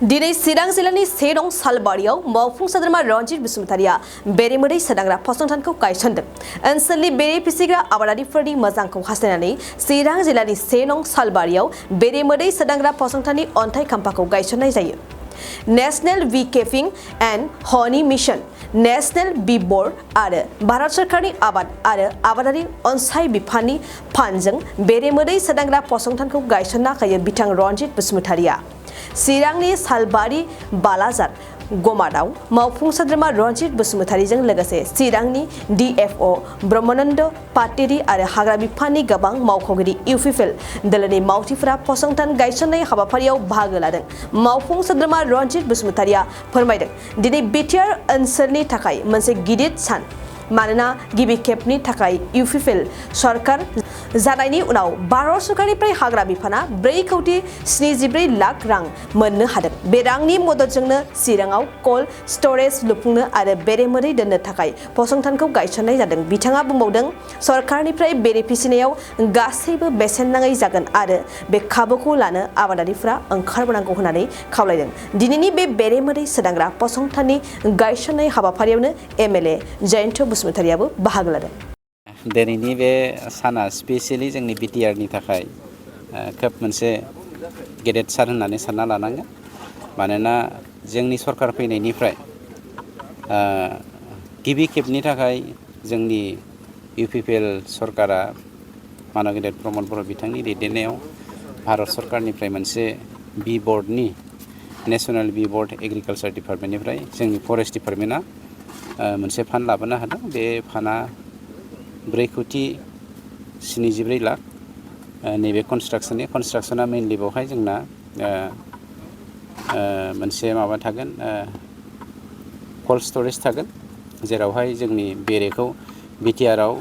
दिनै चिरां जिल्लानि सेरं सालबारियाव मावफुं सोद्रोमा रनजित बसुमतारिया बेरेमोदै सोदांग्रा फसंथानखौ गायसनदों। ओनसोलनि बेरे फिसिग्रा आबादारिफोरनि मोजांखौ हास्थायनानै चिरां जिल्लानि सेरं सालबारियाव बेरेमोदै सोदांग्रा फसंथाननि अन्थाइ खाम्फाखौ गायसननाय जायो। National bee keeping and honey mission, national bee board आरो भारत सरकारनि आबाद आरो आबादारि अनसाय बिफाननि फान्डजों बेरेमोदै सोदांग्रा फसंथानखौ गायसनना होयो बिथां रनजित बसुमतारिया। चिरांनि सालबारि बालाजार गमादाव मावफुं सोद्रोमा रनजित बसुमतारिजों लोगोसे चिरांनि DFO ब्रह्मानन्द पाटेरि आरो हाग्रा बिफाननि गोबां मावख'गिरि इउपिपिएल दोलोनि मावथिफोरा फसंथान गायसननाय हाबाफारियाव बाहागो लादों। मावफुं सोद्रोमा रनजित बसुमतारिया फोरमायदों, दिनै बिटिआर ओनसोलनि थाखाय मोनसे गिदिर सान, मानोना गिबि खेबनि थाखाय इउपिपिएल सरकार जानायनि उनाव भारत सरकारनिफ्राय हाग्रा बिफाना 4,74 लाख रां मोननो हादों। बे रांनि मददजोंनो चिराङाव कोल्ड स्टरेज लुफुंनो आरो बेरेमोदै दोननो थाखाय फसंथानखौ गायसननाय जादों। बिथाङा बुंबावदों, सरकारनिफ्राय बेरे फिसिनायाव गासैबो बेसेन नाङै जागोन आरो बे खाबुखौ लानो आबादारिफोरा ओंखारबोनांगौ होननानै खावलायदों। दिनैनि बे बेरेमोदै सोदांग्रा फसंथाननि गायसननाय हाबाफारियावनो MLA जयन्त बसुमतारियाबो बाहागो लादों। दिनैनि बे साना स्पेसियेलि जोंनि बिटिआरनि थाखाय खोब मोनसे गेदेर सान होननानै सानना लानांगोन। मानोना जोंनि सरकार फैनायनिफ्राय गिबि खेबनि थाखाय जोंनि इउपिपिएल सरकारा मानव गेदेर प्रमद बर' बिथांनि दैदेननायाव भारत सरकारनिफ्राय मोनसे बी बोर्डनि नेशनेल बी बोर्ड एग्रिकालचार डिपार्टमेन्टनिफ्राय जोंनि फरेस्ट डिपार्टमेन्टआ मोनसे फान्ड लाबोनो हादों। बे फान्डआ 4,74 लाख। नैबे कनस्ट्राक्सना मेनलि बेवहाय जोंना मोनसे माबा थागोन, कोल्ड स्टरेज थागोन, जेरावहाय जोंनि बेरेखौ बिटिआरआव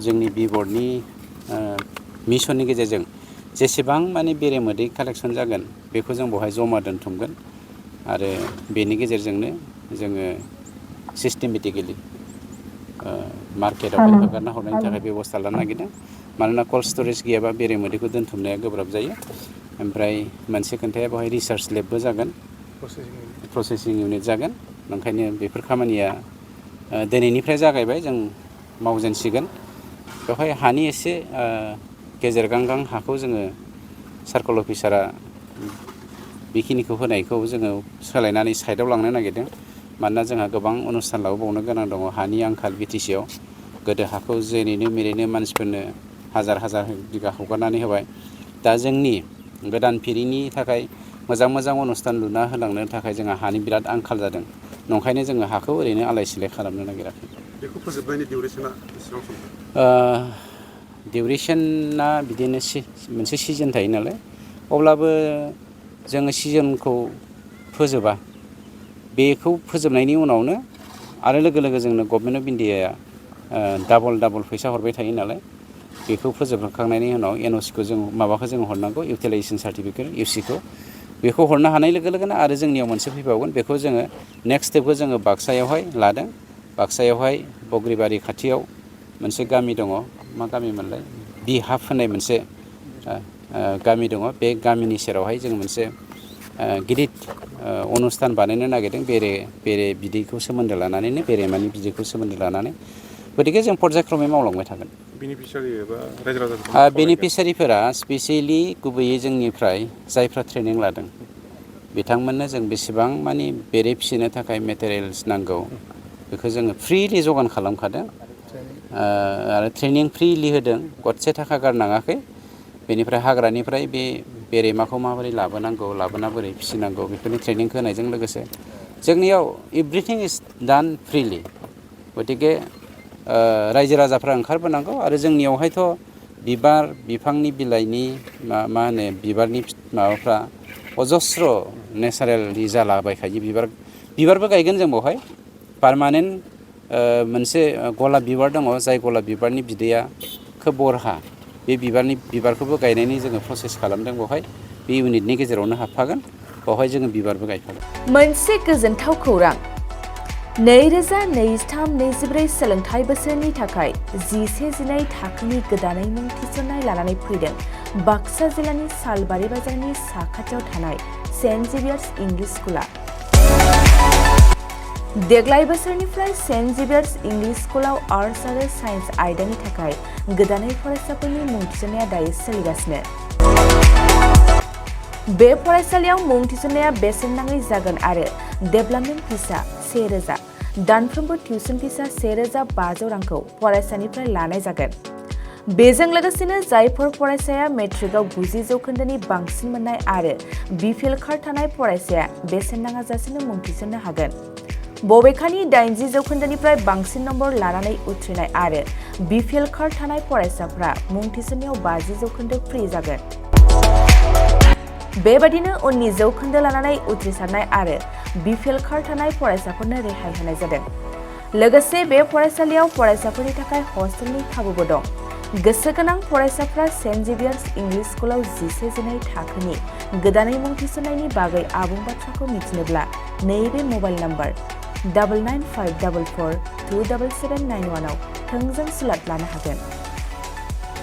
जोंनि बी बोर्डनि मिशननि गेजेरजों जेसेबां माने बेरे मोदै कालेक्सन जागोन बेखौ जों बेवहाय जमा दोनथुमगोन आरो बेनि गेजेरजोंनो जोङो सिस्टेमेटिकेलि मार्केटाव हगारना हरनायनि थाखाय बेबस्था लानो नागिरदों। मानोना कोल्ड स्टरेज गैयाबा बेरे मोदैखौ दोनथुमनाया गोब्राब जायो। ओमफ्राय मोनसे खोन्थाया बेवहाय रिसार्च लेबबो जागोन, प्रसेसिं इउनिट जागोन। ओंखायनो बेफोर खामानिया दिनैनिफ्राय जागायबाय, जों मावजेनसिगोन। बेवहाय हानि एसे गेजेर गांगां हाखौ जोङो सार्कल अफिसारा बेखिनिखौ होनायखौ जोङो सोलायनानै साइडआव लांनो नागिरदों। मानोना जोंहा गोबां अनुस्थान लाबोबावनो गोनां दङ, हानि आंखाल बिटिसिआव। गोदो हाखौ जेरैनो मेरैनो मानसिफोरनो हाजार बिगा हगारनानै होबाय। दा जोंनि गोदान फिरिनि थाखाय मोजां अनुस्थान लुना होलांनो थाखाय जोंहा हानि बिराद आंखाल जादों। नंखायनो जोङो हाखौ ओरैनो आलाय सिलाय खालामनो नागिराखै। बेखौ फोजोबनायनि डिउरेसना बेसेबां सम? डिउरेसना बिदिनो मोनसे सिजन थायो नालाय, अब्लाबो जोङो सिजनखौ फोजोबा। बेखौ फोजोबनायनि उनावनो आरो लोगो जोंनो गभर्नमेन्ट अफ इन्डियाया डाबल फैसा हरबाय थायो नालाय, बेखौ फोजोबखांनायनि उनाव NOCखौ जों हरनांगौ, इउटिलाइजेसन सार्टिफिकेट UCखौ। बेखौ हरनो हानाय लोगो लोगोनो आरो जोंनियाव मोनसे फैबावगोन। बेखौ जोङो नेक्स्ट स्टेपखौ जोङो बाक्सायावहाय लादों। बाक्सायावहाय बग्रिबारि खाथियाव मोनसे गामि दङ, मा गामिमोनलाय, बिहाब होननाय मोनसे गामि दङ। बे गामिनि सेरावहाय जों मोनसे गिदिर अनुस्थान बानायनो नागिरदों, बेरे बिदैखौ सोमोन्दो लानानैनो, बेरेमानि बिदैखौ सोमोन्दो लानानै। गतिके जों पर्यायक्रमै मावलांबाय थागोन। बेनिफिसारिफोरा स्पेसियेलि गुबैयै जोंनिफ्राय जायफ्रा ट्रेनिं लादों बिथांमोननो जों बेसेबां मानि बेरे फिसिनो थाखाय मेटेरियेल्स नांगौ बेखौ जोङो फ्रिलि जगान खालामखादों आरो ट्रेनिं फ्रिलि होदों, गरसे थाखा गारनाङाखै। बेनिफ्राय हाग्रानिफ्राय बे बेरेमाखौ माबोरै लाबोनांगौ, लाबोना बोरै फिसिनांगौ, बेफोरनि ट्रेनिंखौ होनायजों लोगोसे जोंनियाव एभ्रिथिं इज डान फ्रिलि। गतिके रायजो राजाफ्रा ओंखारबोनांगौ आरो जोंनियावहायथ' बिबार बिफांनि बिलाइनि मा होनो बिबारनि माबाफ्रा अजस्र नेचारेलि जालाबायखायो। बिबारबो गायगोन जों बेवहाय पारमानेन्ट मोनसे गलाब बिबार दङ, जाय गलाब बिबारनि बिदैया खोब बरहा। बे बिबारखौबो गायनायनि जोङो प्रसेस खालामदों। बेवहाय बे इउनिटनि गेजेरावनो हाबफागोन, बेवहाय जोङो बिबारबो गायफागोन। मोनसे गोजोनथाव खौरां, 2023-24 सोलोंथाइ बोसोरनि थाखाय 11-12 थाखोनि गोदानै मुं थिसननाय लानानै फैदों बाक्सा जिल्लानि सालबारि बाजारनि साखाथियाव थानाय सेन्ट जेभियार्स इंलिश स्कुला। देग्लाय बोसोरनिफ्राय सेन्ट जेभियार्स इंलिश स्कुलाव आर्ट्स आरो साइन्स आयदानि थाखाय गोदानै फरायसाफोरनि मुं थिसननाया दायो सोलिगासिनो। बे फरायसालियाव मुं थिसननाया बेसेन नाङै जागोन आरो डेभेलपमेन्ट फिसा 1000, दानफ्रोमबो टिउसन फिसा 1500 रांखौ फरायसानिफ्राय लानाय जागोन। बेजों लोगोसेनो जायफोर फरायसाया मेट्रिकआव 90 जौखोन्दोनि बांसिन मोननाय आरो बिपिएल कार्ड थानाय फरायसाया बेसेन नाङाजासेनो मुं थिसननो हागोन। बबेखानि 80 जौखोन्दोनिफ्राय बांसिन नम्बर लानानै उथ्रिनाय आरो बिपिएल कार्ड थानाय फरायसाफ्रा मुं थिसननायाव 50 जौखोन्दो फ्रि जागोन। बेबादिनो उननि जौखोन्दो लानानै उथ्रिसारनाय आरो बिपिएल कार्ड थानाय फरायसाफोरनो रेहाय होनाय जादों। लोगोसे बे फरायसालियाव फरायसाफोरनि थाखाय हस्टेलनि खाबुबो दं। गोसो गोनां फरायसाफ्रा सेन्ट जेभियार्स इंलिश स्कुलाव 11-12 थाखोनि गोदानै मुं थिसननायनि बागै आबुं बाथ्राखौ मिथिनोब्ला नैबे मबाइल नम्बर 9954427791 आव थोंजों सुलाद लानो हागोन।